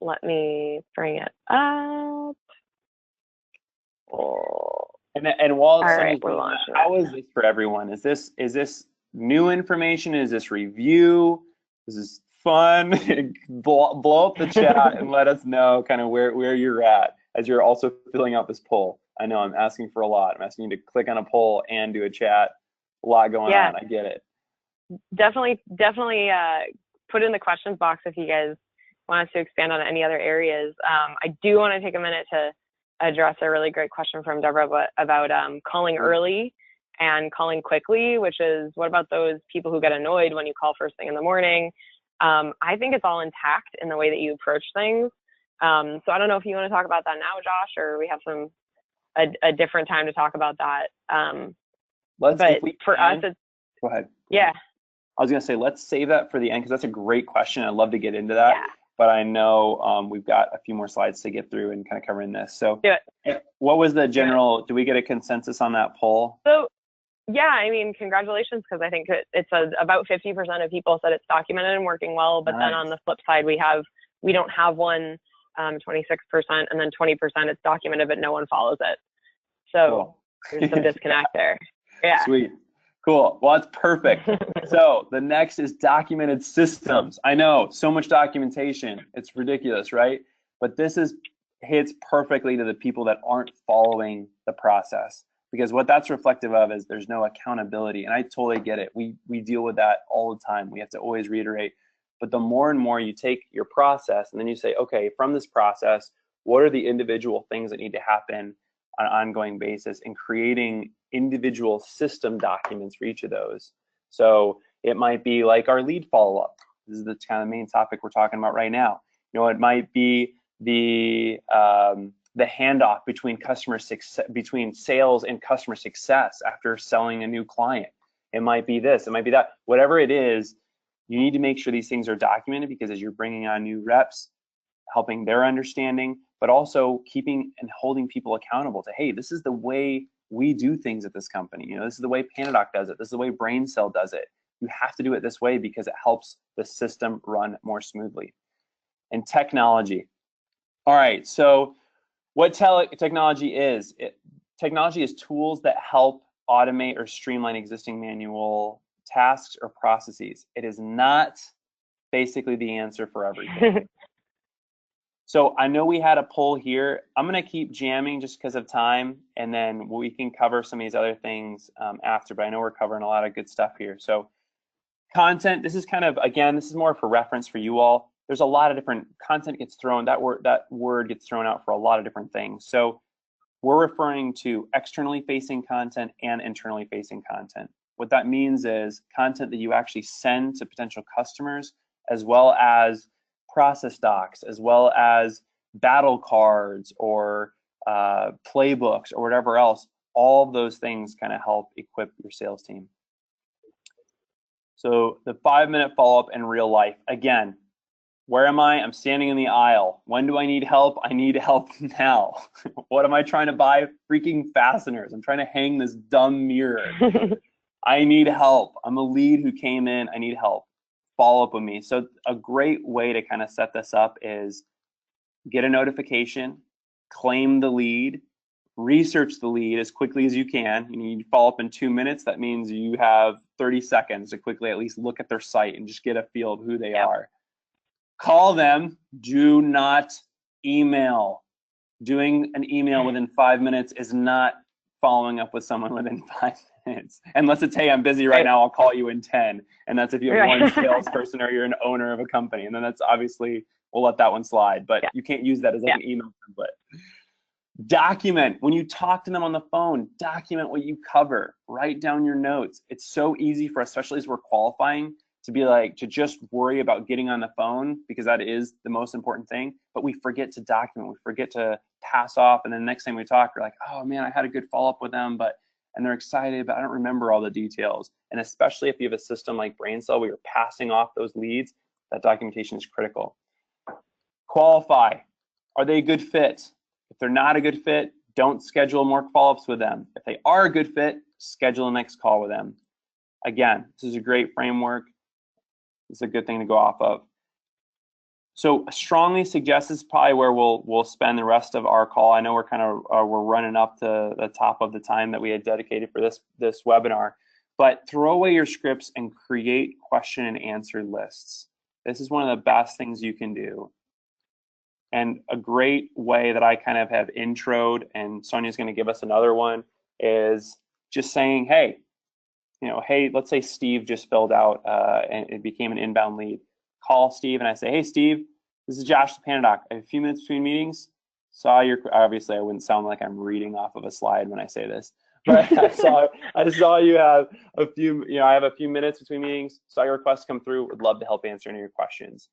let me bring it up. Oh. And while right, how is this for everyone? Is this new information? Is this review? Is this fun? blow up the chat and let us know kind of where you're at as you're also filling out this poll. I know I'm asking for a lot. I'm asking you to click on a poll and do a chat. A lot going on. I get it. Definitely put in the questions box if you guys want us to expand on any other areas. I do want to take a minute to address a really great question from Deborah about calling early and calling quickly, which is, what about those people who get annoyed when you call first thing in the morning? I think it's all intact in the way that you approach things. So I don't know if you want to talk about that now, Josh, or we have a different time to talk about that. For us, it's... Go ahead. Yeah. I was going to say, let's save that for the end because that's a great question. I'd love to get into that. Yeah. But I know we've got a few more slides to get through and kind of covering this. So do it. What was the general, do we get a consensus on that poll? So yeah, I mean, congratulations, because I think it's about 50% of people said it's documented and working well. But nice. Then on the flip side, we don't have one, 26%, and then 20% it's documented, but no one follows it. So cool. There's some disconnect there. Yeah. Sweet. Cool. Well, that's perfect. So the next is documented systems. I know, so much documentation. It's ridiculous, right? But this hits perfectly to the people that aren't following the process, because what that's reflective of is there's no accountability. And I totally get it. We deal with that all the time. We have to always reiterate. But the more and more you take your process and then you say, okay, from this process, what are the individual things that need to happen on an ongoing basis, and creating individual system documents for each of those. So it might be like our lead follow-up. This is the kind of main topic we're talking about right now. You know, it might be the handoff between between sales and customer success after selling a new client. It might be this, it might be that. Whatever it is, you need to make sure these things are documented, because as you're bringing on new reps, helping their understanding, but also keeping and holding people accountable to, hey, this is the way we do things at this company. You know, this is the way PandaDoc does it. This is the way Braincell does it. You have to do it this way because it helps the system run more smoothly. And technology. All right, so what technology is? Technology is tools that help automate or streamline existing manual tasks or processes. It is not basically the answer for everything. So I know we had a poll here. I'm going to keep jamming just because of time, and then we can cover some of these other things after, but I know we're covering a lot of good stuff here. So content, this is kind of, again, this is more for reference for you all. There's a lot of different content gets thrown, that word gets thrown out for a lot of different things. So we're referring to externally facing content and internally facing content. What that means is content that you actually send to potential customers, as well as process docs, as well as battle cards or playbooks or whatever else. All of those things kind of help equip your sales team. So the 5-minute follow-up in real life. Again, where am I? I'm standing in the aisle. When do I need help? I need help now. What am I trying to buy? Freaking fasteners. I'm trying to hang this dumb mirror. I need help. I'm a lead who came in. I need help. Follow up with me. So a great way to kind of set this up is get a notification, claim the lead, research the lead as quickly as you can. You need to follow up in 2 minutes. That means you have 30 seconds to quickly at least look at their site and just get a feel of who they are. Call them. Do not email. Doing an email within 5 minutes is not following up with someone within 5 minutes. Unless it's, hey, I'm busy right now, I'll call you in 10. And that's if you have one salesperson or you're an owner of a company. And then that's obviously, we'll let that one slide. But you can't use that as like an email template. Document. When you talk to them on the phone, document what you cover. Write down your notes. It's so easy for us, especially as we're qualifying, to be like, to just worry about getting on the phone, because that is the most important thing, but we forget to document, we forget to pass off, and then the next time we talk, we're like, oh man, I had a good follow-up with them, and they're excited, but I don't remember all the details. And especially if you have a system like Braincell where you're passing off those leads, that documentation is critical. Qualify. Are they a good fit? If they're not a good fit, don't schedule more follow-ups with them. If they are a good fit, schedule a next call with them. Again, this is a great framework. It's a good thing to go off of. So strongly suggest this is probably where we'll spend the rest of our call. I know we're kind of we're running up to the top of the time that we had dedicated for this webinar, but throw away your scripts and create question and answer lists. This is one of the best things you can do. And a great way that I kind of have introed, and Sonia's going to give us another one, is just saying, hey, you know, hey, let's say Steve just filled out and it became an inbound lead. Call Steve and I say, hey, Steve, this is Josh the PandaDoc. I have a few minutes between meetings. Obviously I wouldn't sound like I'm reading off of a slide when I say this, but I saw you have a few, I have a few minutes between meetings. Saw your request come through. Would love to help answer any of your questions.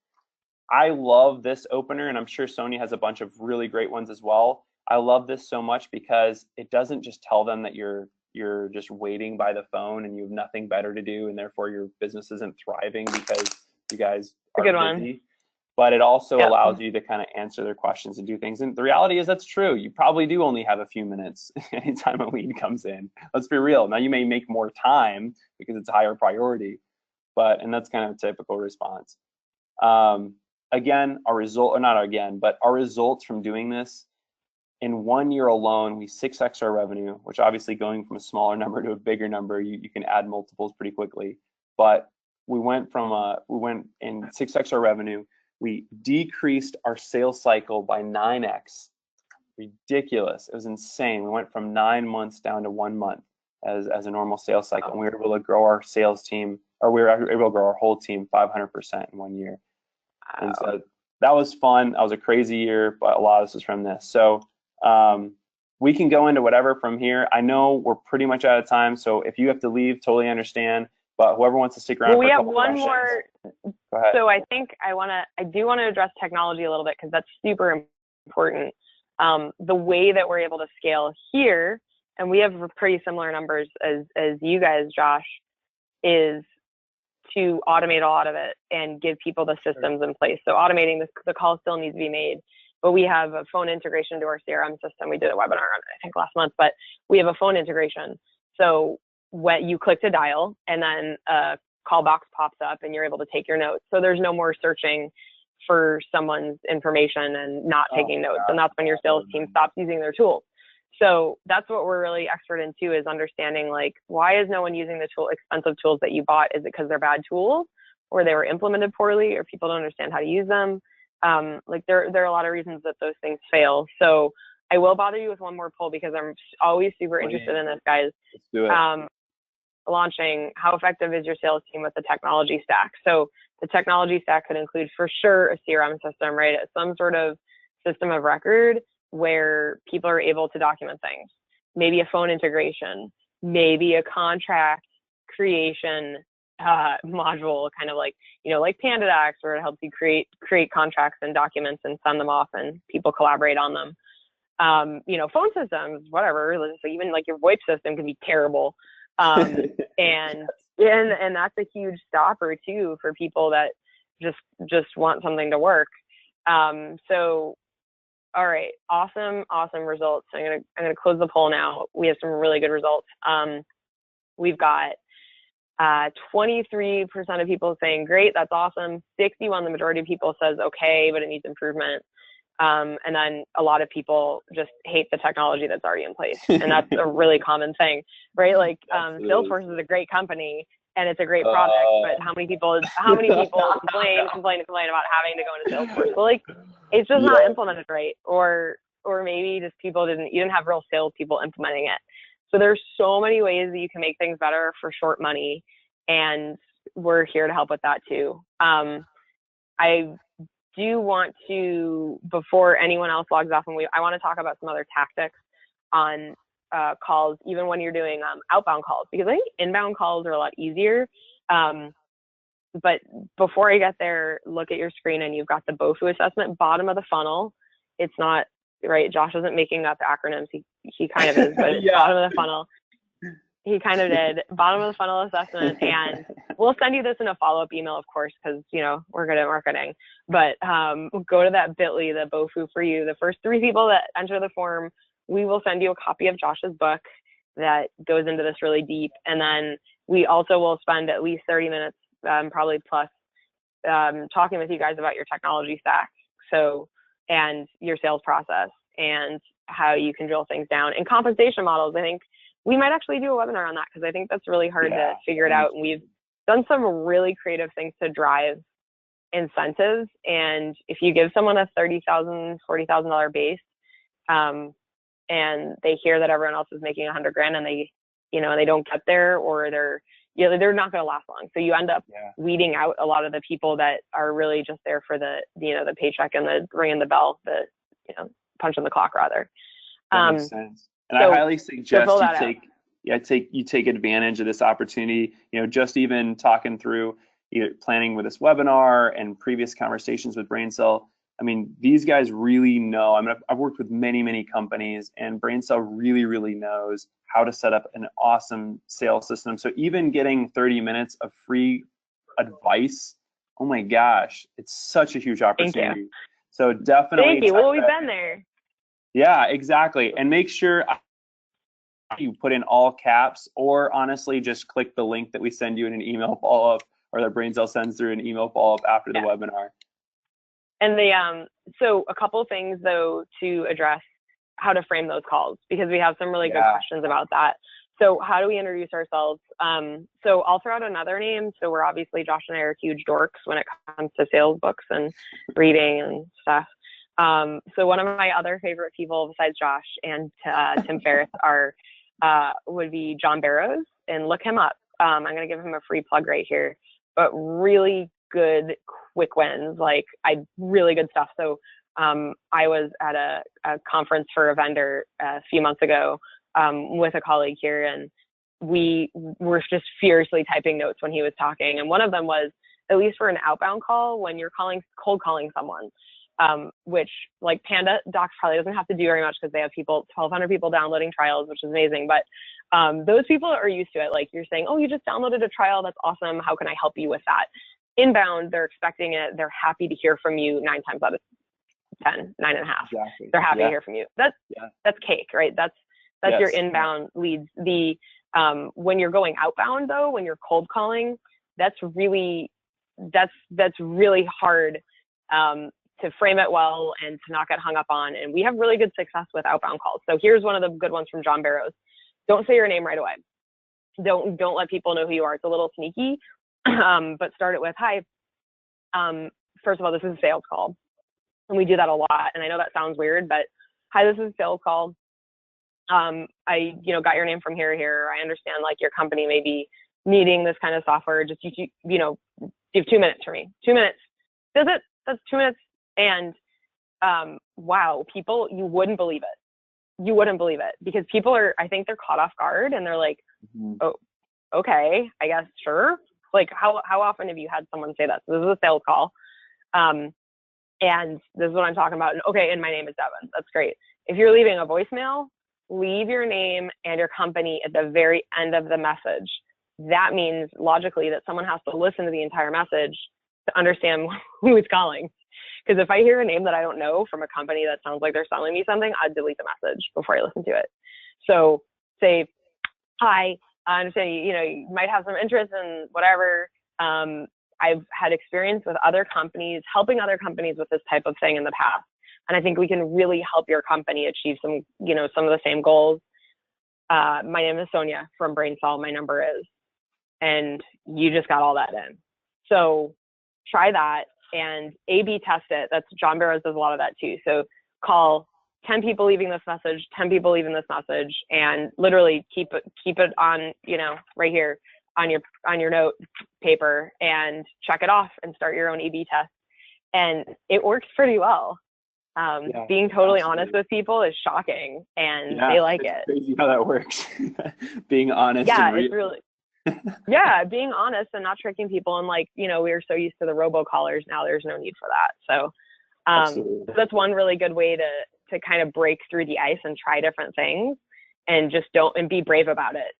I love this opener, and I'm sure Sonia has a bunch of really great ones as well. I love this so much because it doesn't just tell them that you're just waiting by the phone and you have nothing better to do, and therefore your business isn't thriving because you guys are busy. But it also allows you to kind of answer their questions and do things. And the reality is that's true. You probably do only have a few minutes anytime a lead comes in. Let's be real. Now you may make more time because it's a higher priority, and that's kind of a typical response. Again, our results from doing this, in 1 year alone, we 6x our revenue, which obviously going from a smaller number to a bigger number, you can add multiples pretty quickly. But we went in 6x our revenue. We decreased our sales cycle by 9x. Ridiculous. It was insane. We went from 9 months down to 1 month as a normal sales cycle. And we were able to grow our sales team, or we were able to grow our whole team 500% in 1 year. Wow. And so that was fun. That was a crazy year, but a lot of this was from this. So we can go into whatever from here. I know we're pretty much out of time, so if you have to leave, totally understand. But whoever wants to stick around, we have one more. Go ahead. So I think I do want to address technology a little bit because that's super important. The way that we're able to scale here, and we have pretty similar numbers as you guys, Josh, is to automate a lot of it and give people the systems in place. So automating the call still needs to be made, but we have a phone integration to our CRM system. We did a webinar on it, I think last month, but we have a phone integration. So when you click to dial and then a call box pops up and you're able to take your notes. So there's no more searching for someone's information and not taking notes. And that's when your sales team stops using their tools. So that's what we're really expert in too, is understanding like, why is no one using the expensive tools that you bought? Is it because they're bad tools or they were implemented poorly or people don't understand how to use them? Like there are a lot of reasons that those things fail. So I will bother you with one more poll because I'm always super interested in this, guys. Let's do it. Launching, how effective is your sales team with the technology stack? So the technology stack could include for sure a CRM system, right? Some sort of system of record where people are able to document things. Maybe a phone integration, maybe a contract creation module, kind of like, like PandaDocs, where it helps you create contracts and documents and send them off and people collaborate on them. Phone systems, whatever, even like your VoIP system can be terrible. And that's a huge stopper too for people that just want something to work. So, all right, awesome results. I'm gonna close the poll now. We have some really good results. We've got 23% of people saying great, that's awesome. 61%, the majority of people says okay, but it needs improvement. And then a lot of people just hate the technology that's already in place. And that's a really common thing, right? Like Salesforce is a great company and it's a great product, but how many people complain about having to go into Salesforce? Well, like it's just not implemented right. Or maybe just you didn't have real salespeople implementing it. So there's so many ways that you can make things better for short money. And we're here to help with that too. I do want to, before anyone else logs off, I want to talk about some other tactics on calls, even when you're doing outbound calls, because I think inbound calls are a lot easier. But before I get there, look at your screen and you've got the BOFU assessment, bottom of the funnel. It's not, right, Josh isn't making up acronyms. He kind of is, but it's bottom of the funnel. He kind of did. Bottom of the funnel assessment. And we'll send you this in a follow-up email, of course, because, we're good at marketing. But go to that bit.ly, the BOFU for you. The first 3 people that enter the form, we will send you a copy of Josh's book that goes into this really deep. And then we also will spend at least 30 minutes, probably plus, talking with you guys about your technology stack. So, and your sales process and how you can drill things down. And compensation models, I think we might actually do a webinar on that because I think that's really hard to figure it out. And we've done some really creative things to drive incentives. And if you give someone a $30,000, $40,000 base, and they hear that everyone else is making $100,000 and they don't get there, or they're not going to last long. So you end up weeding out a lot of the people that are really just there for the paycheck and the ringing the bell, the punching the clock rather. That makes sense. And I highly suggest you take advantage of this opportunity. Just even talking through either planning with this webinar and previous conversations with Braincell. I mean, these guys really know. I've worked with many, many companies, and Braincell really, really knows how to set up an awesome sales system. So even getting 30 minutes of free advice, oh my gosh, it's such a huge opportunity. Thank you. So definitely. Thank you. Well, we've been there. Yeah, exactly. And make sure you put in all caps, or honestly, just click the link that we send you in an email follow-up, or that Braincell sends through an email follow-up after the webinar. And so a couple things though to address how to frame those calls, because we have some really good questions about that. So how do we introduce ourselves? So I'll throw out another name. So we're obviously, Josh and I are huge dorks when it comes to sales books and reading and stuff. So one of my other favorite people besides Josh and Tim Ferriss would be John Barrows, and look him up. I'm going to give him a free plug right here, but really good quick wins, really good stuff. So I was at a conference for a vendor a few months ago with a colleague here, and we were just furiously typing notes when he was talking. And one of them was at least for an outbound call, when you're cold calling someone, which like PandaDoc probably doesn't have to do very much because they have 1,200 people downloading trials, which is amazing. But those people are used to it. Like you're saying, oh, you just downloaded a trial. That's awesome. How can I help you with that? Inbound, they're expecting it. They're happy to hear from you 9 times out of 10, 9.5. Exactly. They're happy to hear from you. That's cake, right? That's your inbound leads. The when you're going outbound though, when you're cold calling, that's really hard to frame it well and to not get hung up on. And we have really good success with outbound calls. So here's one of the good ones from John Barrows. Don't say your name right away. Don't let people know who you are. It's a little sneaky, but start it with, hi. First of all, this is a sales call. And we do that a lot. And I know that sounds weird, but hi, this is a sales call. I, got your name from here. I understand like your company may be needing this kind of software. Just, you have 2 minutes for me. 2 minutes. Does it? That's 2 minutes. And wow, people, you wouldn't believe it. You wouldn't believe it because people I think they're caught off guard and they're like, oh, okay, I guess, sure. Like how often have you had someone say that? So this is a sales call. And this is what I'm talking about. And okay, and my name is Devin. That's great. If you're leaving a voicemail, leave your name and your company at the very end of the message. That means logically that someone has to listen to the entire message to understand who is calling. Because if I hear a name that I don't know from a company that sounds like they're selling me something, I'd delete the message before I listen to it. So say, hi, I understand you might have some interest in whatever. I've had experience with other companies, helping other companies with this type of thing in the past. And I think we can really help your company achieve some of the same goals. My name is Sonia from Braincell. My number is, and you just got all that in. So try that and A/B test it. That's John Barrows does a lot of that too. So call 10 people leaving this message, 10 people leaving this message, and literally keep it on, right here on your note paper and check it off and start your own A/B test. And it works pretty well. Being totally honest with people is shocking and they like it. Crazy how that works. Being honest. Yeah, it's really, being honest and not tricking people. And we are so used to the robocallers now, there's no need for that. So that's one really good way to kind of break through the ice and try different things and just and be brave about it,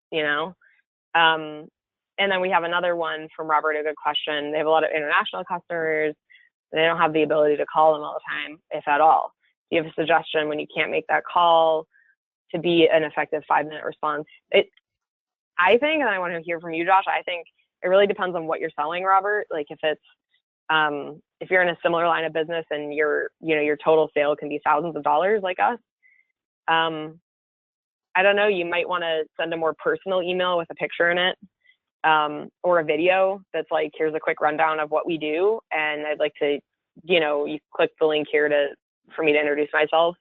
And then we have another one from Robert, a good question. They have a lot of international customers. They don't have the ability to call them all the time, if at all. Do you have a suggestion when you can't make that call to be an effective 5-minute response? I think, and I want to hear from you, Josh, I think it really depends on what you're selling, Robert. Like if you're in a similar line of business and your total sale can be thousands of dollars like us, I don't know, you might want to send a more personal email with a picture in it. Or a video that's like, here's a quick rundown of what we do. And I'd like to, you click the link here for me to introduce myself.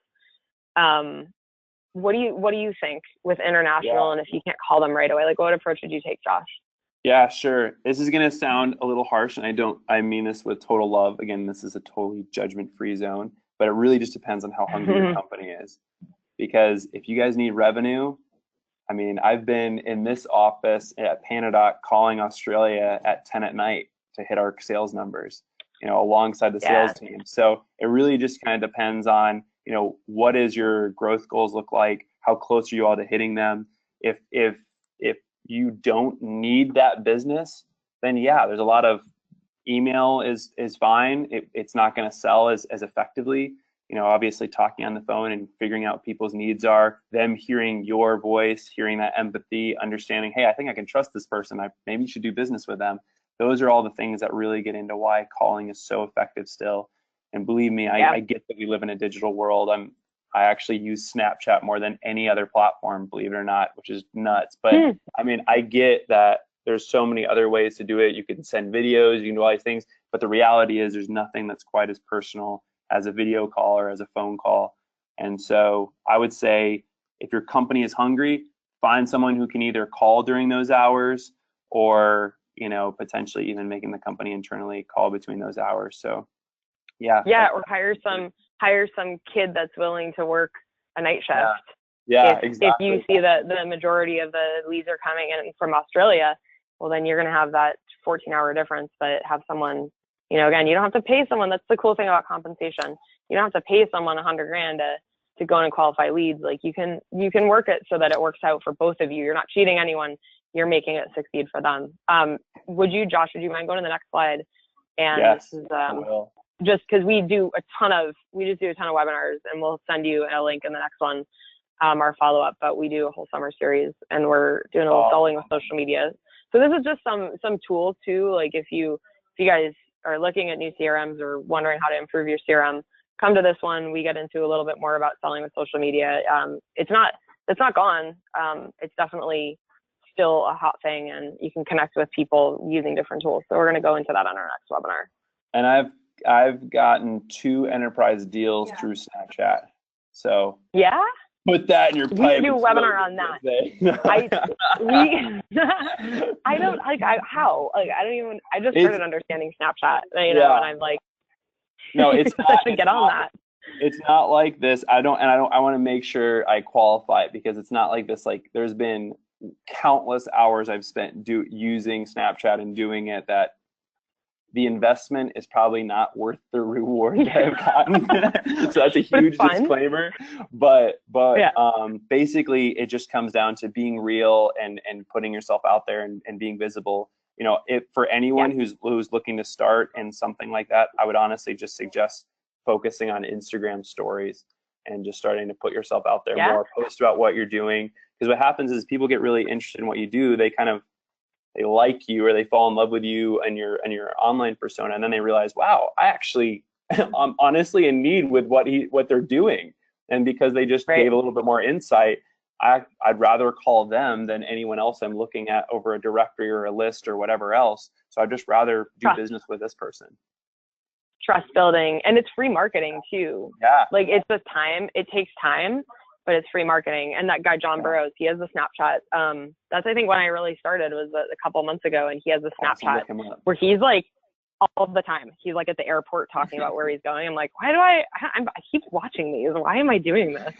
What do you think with international? And if you can't call them right away, like what approach would you take, Josh? Yeah, sure. This is going to sound a little harsh and I mean this with total love. Again, this is a totally judgment-free zone, but it really just depends on how hungry your company is. Because if you guys need revenue, I mean, I've been in this office at PandaDoc calling Australia at 10 at night to hit our sales numbers, alongside the sales team. So it really just kind of depends on, what is your growth goals look like? How close are you all to hitting them? If you don't need that business, then there's a lot of email is fine. It's not going to sell as effectively. Obviously talking on the phone and figuring out what people's needs are, them hearing your voice, hearing that empathy, understanding, hey, I think I can trust this person. I maybe should do business with them. Those are all the things that really get into why calling is so effective still. And believe me, I get that we live in a digital world. I actually use Snapchat more than any other platform, believe it or not, which is nuts. But I mean, I get that there's so many other ways to do it. You can send videos, you can do all these things, but the reality is there's nothing that's quite as personal as a video call or as a phone call. And so I would say if your company is hungry, find someone who can either call during those hours or, potentially even making the company internally call between those hours. So or hire some kid that's willing to work a night shift. Exactly. If you see that the majority of the leads are coming in from Australia, well, then you're going to have that 14-hour difference, but have someone, you know, again, you don't have to pay someone. That's the cool thing about compensation. You don't have to pay someone $100,000 to go in and qualify leads. Like you can work it so that it works out for both of you. You're not cheating anyone. You're making it succeed for them. Josh, would you mind going to the next slide? And yes, this is I will. just because we just do a ton of webinars, and we'll send you a link in the next one, our follow-up, but we do a whole summer series, and we're doing a little selling with social media. So this is just some tools too. Like if you guys are looking at new CRMs or wondering how to improve your CRM, come to this one. We get into a little bit more about selling with social media. It's not gone. It's definitely still a hot thing, and you can connect with people using different tools. So we're going to go into that on our next webinar. And I've gotten 2 enterprise deals through Snapchat. So yeah, put that in your pipe. We do a webinar on that. I just started understanding Snapchat, you know, and I'm like, no, it's I should get on that. It's not like this. I want to make sure I qualify it, because it's not like this. Like there's been countless hours I've spent using Snapchat and doing it, that the investment is probably not worth the reward that I've gotten. So that's a huge disclaimer. But basically it just comes down to being real and putting yourself out there and being visible. You know, for anyone who's looking to start in something like that, I would honestly just suggest focusing on Instagram stories and just starting to put yourself out there more, post about what you're doing. Because what happens is people get really interested in what you do. They like you, or they fall in love with you and your online persona, and then they realize, wow, I actually I'm honestly in need with what they're doing. And because they just gave a little bit more insight, I'd rather call them than anyone else I'm looking at over a directory or a list or whatever else. So I'd just rather do business with this person. Trust building, and it's free marketing too. Yeah. Like it takes time, but it's free marketing. And that guy, John Burrows, he has a Snapchat. That's, I think, when I really started was a couple months ago, and he has a Snapchat where he's like all the time. He's like at the airport talking about where he's going. I'm like, I keep watching these. Why am I doing this?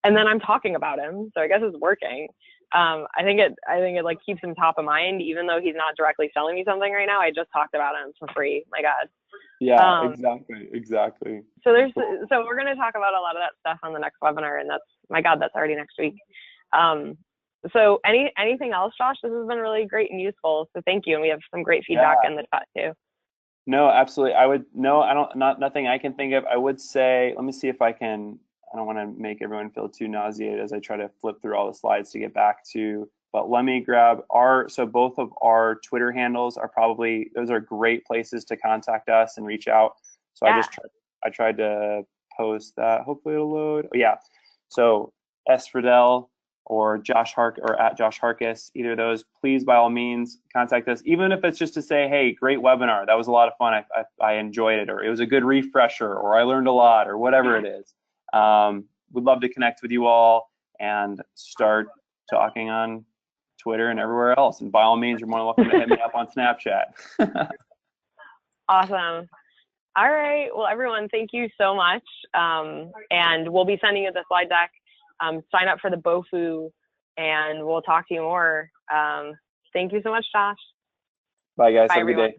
And then I'm talking about him. So I guess it's working. I think it like keeps him top of mind, even though he's not directly selling me something right now. I just talked about him for free. My God. Yeah, exactly. So we're going to talk about a lot of that stuff on the next webinar, and that's already next week. So anything else, Josh? This has been really great and useful. So thank you. And we have some great feedback in the chat too. No, absolutely. Nothing I can think of. I would say, let me see if I can. I don't want to make everyone feel too nauseated as I try to flip through all the slides to get back to, but let me grab so both of our Twitter handles are those are great places to contact us and reach out. So I tried to post that. Hopefully it'll load. Oh, yeah. So S. Friedel or Josh or at Josh Harkis, either of those, please by all means contact us, even if it's just to say, hey, great webinar. That was a lot of fun. I enjoyed it, or it was a good refresher, or I learned a lot, or whatever it is. We'd love to connect with you all and start talking on Twitter and everywhere else. And by all means, you're more than welcome to hit me up on Snapchat. Awesome. All right. Well, everyone, thank you so much. And we'll be sending you the slide deck. Sign up for the BOFU, and we'll talk to you more. Thank you so much, Josh. Bye, guys. Bye, Have a good everyone. day.